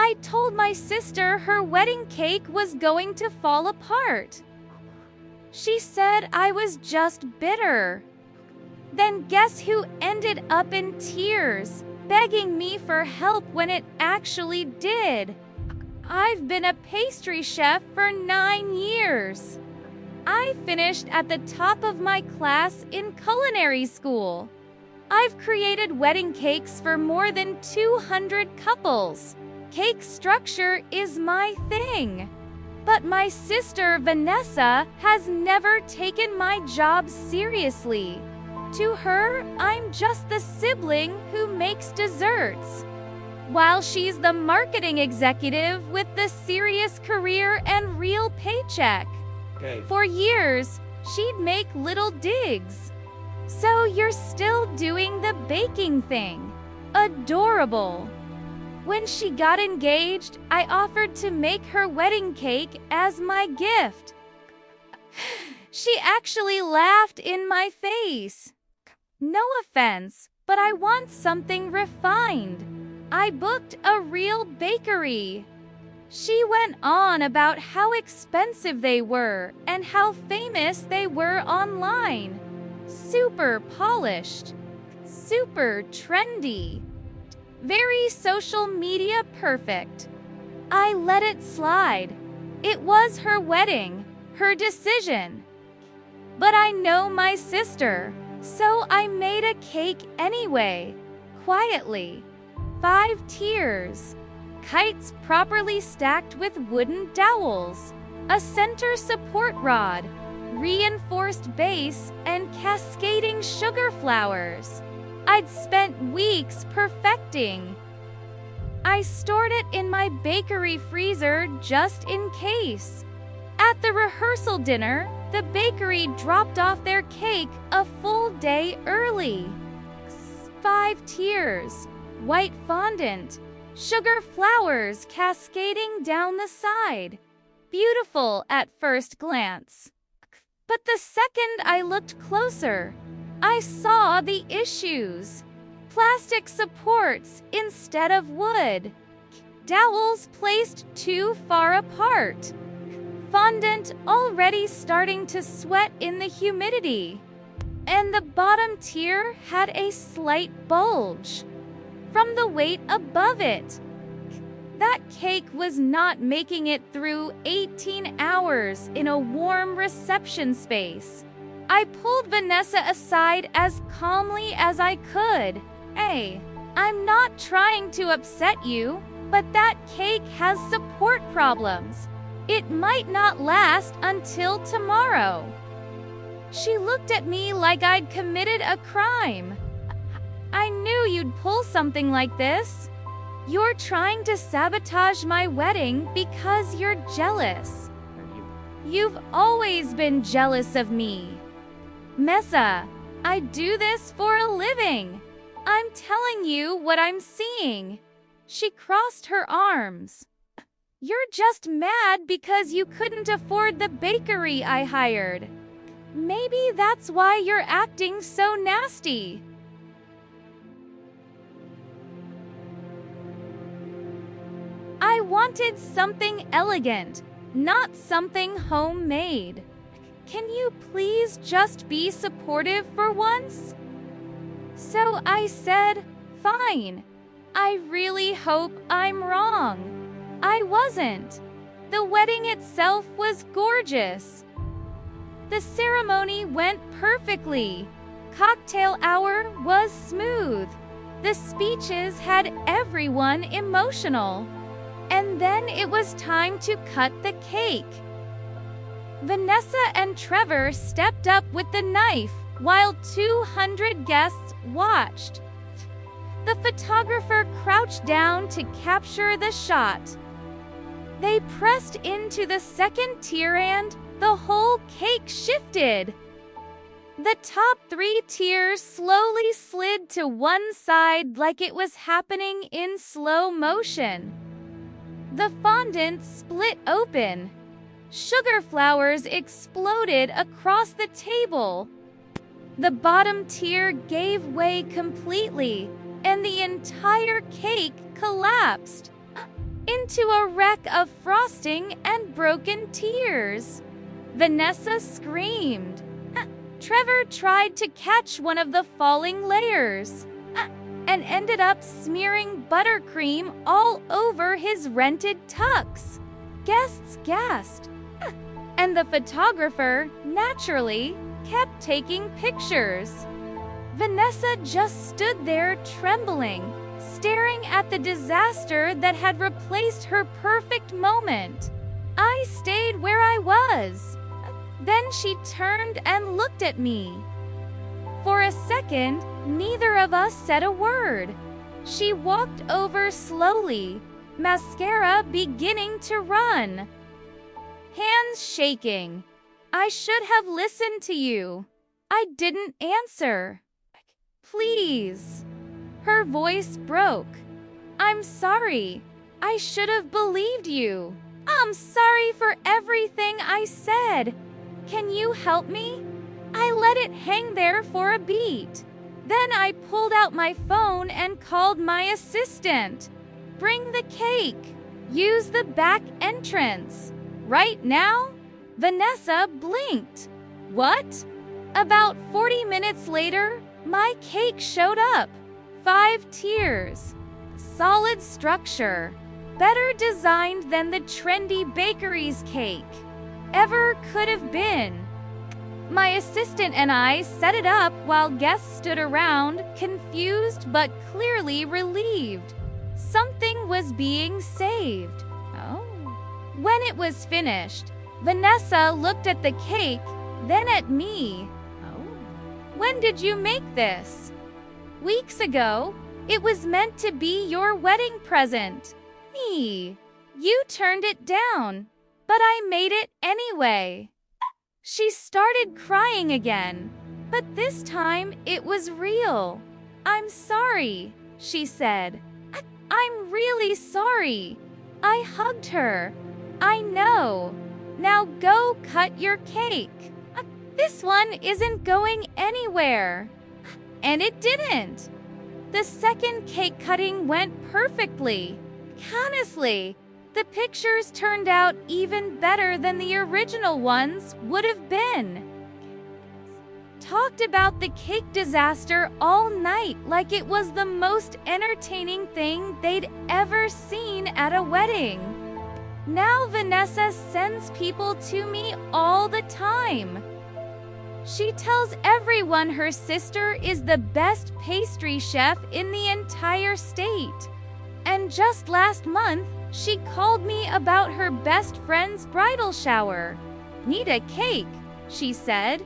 I told my sister her wedding cake was going to fall apart. She said I was just bitter. Then guess who ended up in tears, begging me for help when it actually did? I've been a pastry chef for 9 years. I finished at the top of my class in culinary school. I've created wedding cakes for more than 200 couples. Cake structure is my thing. But my sister Vanessa has never taken my job seriously. To her, I'm just the sibling who makes desserts, while she's the marketing executive with the serious career and real paycheck. Okay. For years, she'd make little digs. So you're still doing the baking thing. Adorable. When she got engaged, I offered to make her wedding cake as my gift. She actually laughed in my face. No offense, but I want something refined. I booked a real bakery. She went on about how expensive they were and how famous they were online. Super polished, super trendy, very social media perfect. I let it slide. It was her wedding, her decision. But I know my sister, so I made a cake anyway, quietly. 5 tiers, kites properly stacked with wooden dowels, a center support rod, reinforced base, and cascading sugar flowers. I'd spent weeks perfecting. I stored it in my bakery freezer just in case. At the rehearsal dinner, the bakery dropped off their cake a full day early. 5 tiers, white fondant, sugar flowers cascading down the side. Beautiful at first glance. But the second I looked closer, I saw the issues. Plastic supports instead of wood. Dowels placed too far apart. Fondant already starting to sweat in the humidity. And the bottom tier had a slight bulge from the weight above it. That cake was not making it through 18 hours in a warm reception space. I pulled Vanessa aside as calmly as I could. Hey, I'm not trying to upset you, but that cake has support problems. It might not last until tomorrow. She looked at me like I'd committed a crime. I knew you'd pull something like this. You're trying to sabotage my wedding because you're jealous. You've always been jealous of me. Mesa, I do this for a living. I'm telling you what I'm seeing. She crossed her arms. You're just mad because you couldn't afford the bakery I hired. Maybe that's why you're acting so nasty. I wanted something elegant, not something homemade. Can you please just be supportive for once? So I said, fine. I really hope I'm wrong. I wasn't. The wedding itself was gorgeous. The ceremony went perfectly. Cocktail hour was smooth. The speeches had everyone emotional. And then it was time to cut the cake. Vanessa and Trevor stepped up with the knife while 200 guests watched. The photographer crouched down to capture the shot. They pressed into the second tier and the whole cake shifted. The top 3 tiers slowly slid to one side like it was happening in slow motion. The fondant split open. Sugar flowers exploded across the table. The bottom tier gave way completely, and the entire cake collapsed. In into a wreck of frosting and broken tears. Vanessa screamed. Trevor tried to catch one of the falling layers and ended up smearing buttercream all over his rented tux. Guests gasped, and the photographer, naturally, kept taking pictures. Vanessa just stood there trembling, staring at the disaster that had replaced her perfect moment. I stayed where I was. Then she turned and looked at me. For a second, neither of us said a word. She walked over slowly, mascara beginning to run. Hands shaking. I should have listened to you. I didn't answer. Please. Her voice broke. I'm sorry. I should have believed you. I'm sorry for everything I said. Can you help me? I let it hang there for a beat. Then I pulled out my phone and called my assistant. Bring the cake. Use the back entrance. Right now? Vanessa blinked. What? About 40 minutes later, my cake showed up. 5 tiers. Solid structure. Better designed than the trendy bakery's cake ever could have been. My assistant and I set it up while guests stood around, confused but clearly relieved. Something was being saved. Oh. When it was finished, Vanessa looked at the cake, then at me. Oh. When did you make this? Weeks ago. It was meant to be your wedding present. Me. You turned it down, but I made it anyway. She started crying again, but this time it was real. I'm sorry, she said. I'm really sorry. I hugged her. I know. Now go cut your cake. This one isn't going anywhere. And it didn't. The second cake cutting went perfectly. Honestly, the pictures turned out even better than the original ones would have been. Talked about the cake disaster all night like it was the most entertaining thing they'd ever seen at a wedding. Now Vanessa sends people to me all the time. She tells everyone her sister is the best pastry chef in the entire state. And just last month, she called me about her best friend's bridal shower. Need a cake, she said.